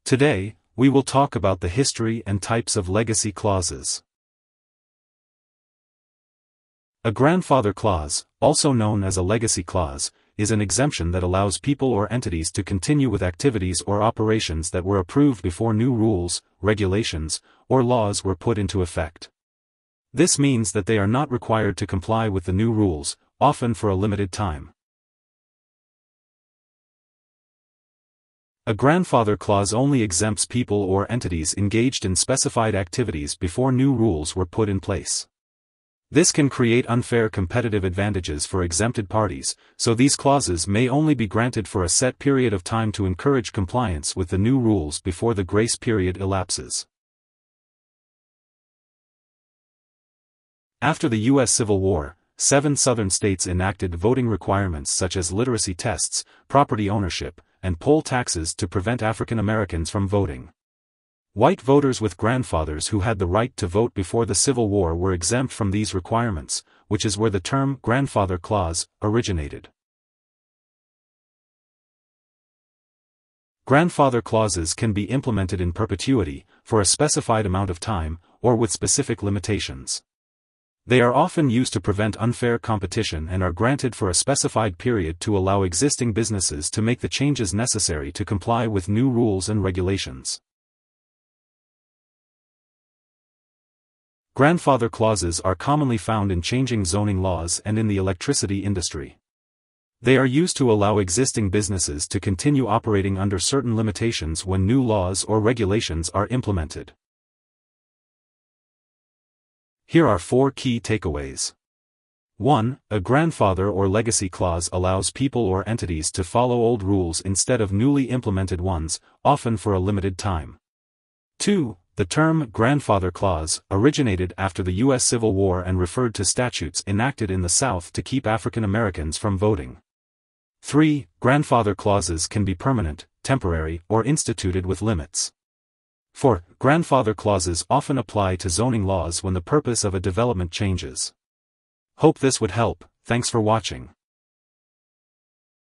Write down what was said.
Today, we will talk about the history and types of legacy clauses. A grandfather clause, also known as a legacy clause, is an exemption that allows people or entities to continue with activities or operations that were approved before new rules, regulations, or laws were put into effect. This means that they are not required to comply with the new rules, often for a limited time. A grandfather clause only exempts people or entities engaged in specified activities before new rules were put in place. This can create unfair competitive advantages for exempted parties, so these clauses may only be granted for a set period of time to encourage compliance with the new rules before the grace period elapses. After the U.S. Civil War, 7 Southern states enacted voting requirements such as literacy tests, property ownership, and poll taxes to prevent African Americans from voting. White voters with grandfathers who had the right to vote before the Civil War were exempt from these requirements, which is where the term grandfather clause originated. Grandfather clauses can be implemented in perpetuity, for a specified amount of time, or with specific limitations. They are often used to prevent unfair competition and are granted for a specified period to allow existing businesses to make the changes necessary to comply with new rules and regulations. Grandfather clauses are commonly found in changing zoning laws and in the electricity industry. They are used to allow existing businesses to continue operating under certain limitations when new laws or regulations are implemented. Here are 4 key takeaways. 1. A grandfather or legacy clause allows people or entities to follow old rules instead of newly implemented ones, often for a limited time. 2. The term grandfather clause originated after the U.S. Civil War and referred to statutes enacted in the South to keep African Americans from voting. 3. Grandfather clauses can be permanent, temporary, or instituted with limits. 4. Grandfather clauses often apply to zoning laws when the purpose of a development changes. Hope this would help. Thanks for watching.